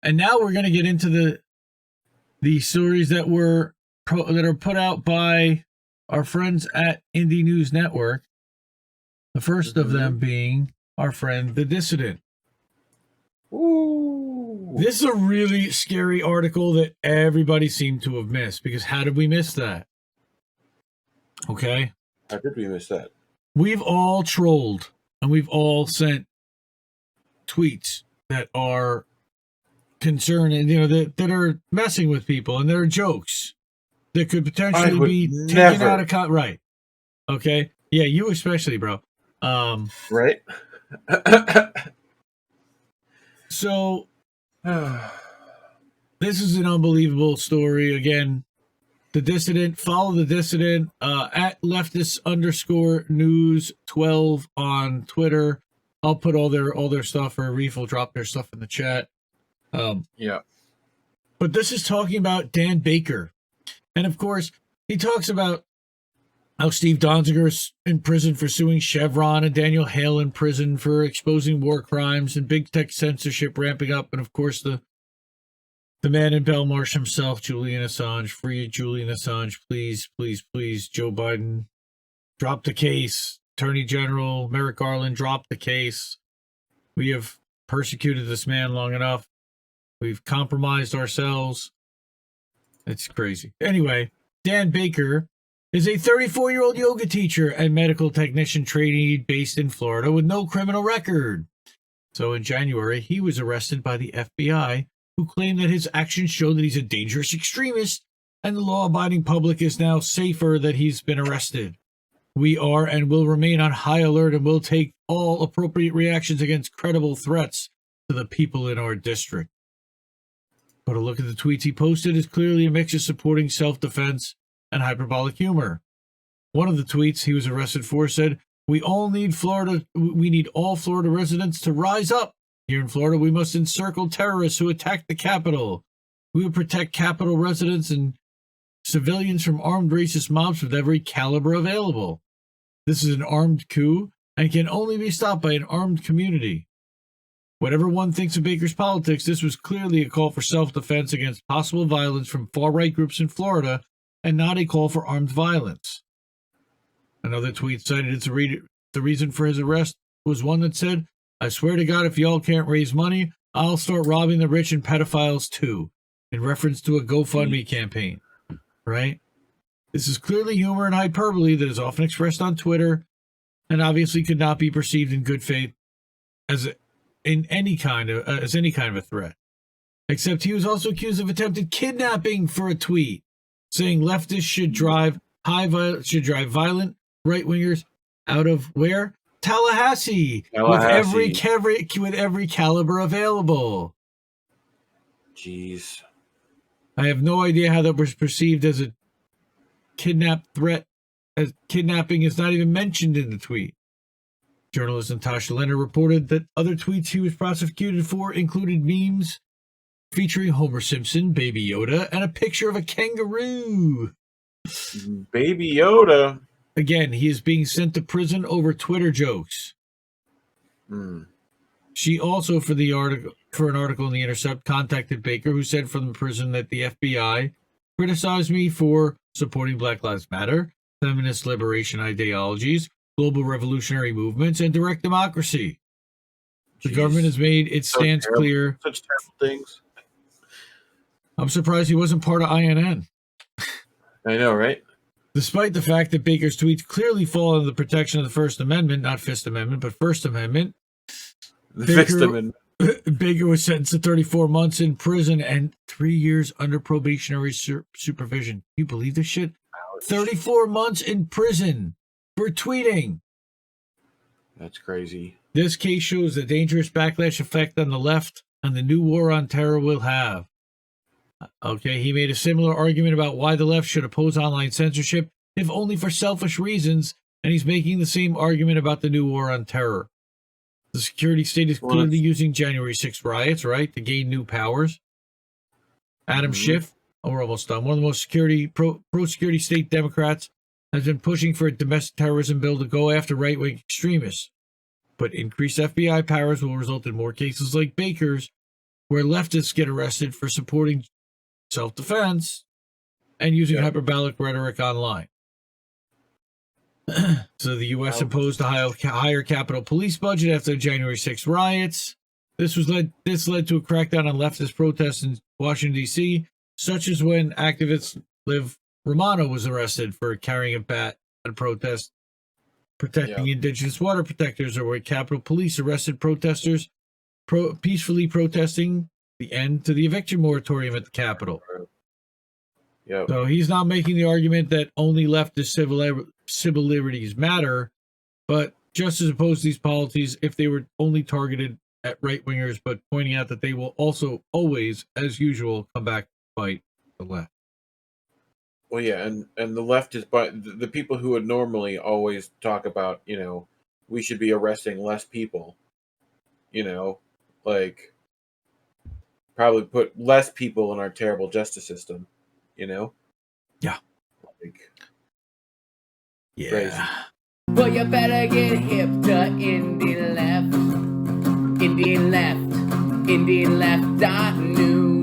And now we're going to get into the stories that are put out by our friends at Indie News Network. The first of them being our friend, the Dissident. Ooh. This is a really scary article that everybody seemed to have missed, because how did we miss that? Okay. How did we miss that? We've all trolled and we've all sent tweets that are concerning, that are messing with people, and they're jokes that could potentially be taken out of context. Right. Okay. Yeah, you especially, bro. Right. So this is an unbelievable story. Again, the Dissident, follow the Dissident at leftist_news12 on Twitter. I'll put all their stuff, or Reef will drop their stuff in the chat. Yeah. But this is talking about Dan Baker. And of course, he talks about how Steve Donziger's in prison for suing Chevron, and Daniel Hale in prison for exposing war crimes, and big tech censorship ramping up. And of course, the man in Belmarsh himself, Julian Assange. Free Julian Assange, please, please, please. Joe Biden, drop the case. Attorney General Merrick Garland, drop the case. We have persecuted this man long enough. We've compromised ourselves. It's crazy. Anyway, Dan Baker is a 34-year-old yoga teacher and medical technician trainee based in Florida with no criminal record. So in January, he was arrested by the FBI, who claimed that his actions show that he's a dangerous extremist, and the law-abiding public is now safer that he's been arrested. We are and will remain on high alert and will take all appropriate reactions against credible threats to the people in our district. But a look at the tweets he posted is clearly a mix of supporting self-defense and hyperbolic humor. One of the tweets he was arrested for said, we need all Florida residents to rise up. Here in Florida, we must encircle terrorists who attack the Capitol. We will protect Capitol residents and civilians from armed racist mobs with every caliber available. This is an armed coup and can only be stopped by an armed community. Whatever one thinks of Baker's politics, this was clearly a call for self-defense against possible violence from far-right groups in Florida, and not a call for armed violence. Another tweet cited the reason for his arrest was one that said, I swear to God, if y'all can't raise money, I'll start robbing the rich and pedophiles too, in reference to a GoFundMe campaign. Right? This is clearly humor and hyperbole that is often expressed on Twitter, and obviously could not be perceived in good faith as any kind of a threat. Except he was also accused of attempted kidnapping for a tweet, saying leftists should drive violent right-wingers out of where? Tallahassee. With every caliber available. Jeez. I have no idea how that was perceived as a kidnap threat, as kidnapping is not even mentioned in the tweet. Journalist Natasha Leonard reported that other tweets he was prosecuted for included memes featuring Homer Simpson, Baby Yoda, and a picture of a kangaroo. Baby Yoda. Again, he is being sent to prison over Twitter jokes. She also, for an article in The Intercept, contacted Baker, who said from the prison that the FBI criticized me for supporting Black Lives Matter, feminist liberation ideologies, global revolutionary movements, and direct democracy. The government has made its stance clear. Such terrible things. I'm surprised he wasn't part of INN. I know, right? Despite the fact that Baker's tweets clearly fall under the protection of the First Amendment, not Fifth Amendment, but First Amendment, Baker was sentenced to 34 months in prison and 3 years under probationary supervision. Can you believe this shit? Ouch. 34 months in prison for tweeting. That's crazy. This case shows the dangerous backlash effect on the left and the new war on terror will have. Okay, he made a similar argument about why the left should oppose online censorship, if only for selfish reasons, and he's making the same argument about the new war on terror. The security state is clearly using January 6th riots, right, to gain new powers. Adam Schiff, we're almost done, one of the most pro-security state Democrats, has been pushing for a domestic terrorism bill to go after right-wing extremists. But increased FBI powers will result in more cases like Baker's, where leftists get arrested for supporting self-defense and using hyperbolic rhetoric online. So the U.S. imposed a higher Capitol Police budget after the January 6th riots. This led to a crackdown on leftist protests in Washington, D.C., such as when activist Liv Romano was arrested for carrying a bat at a protest protecting indigenous water protectors, or where Capitol Police arrested protesters peacefully protesting the end to the eviction moratorium at the Capitol. Yep. So he's not making the argument that only leftist civil liberties matter, but just as opposed to these policies if they were only targeted at right-wingers, but pointing out that they will also always, as usual, come back to fight the left. Well, yeah, and the left is, but the people who would normally always talk about, we should be arresting less people, like probably put less people in our terrible justice system, Yeah. Like, yeah. crazy. Well, you better get hip to indie left, indie left, indie left.news.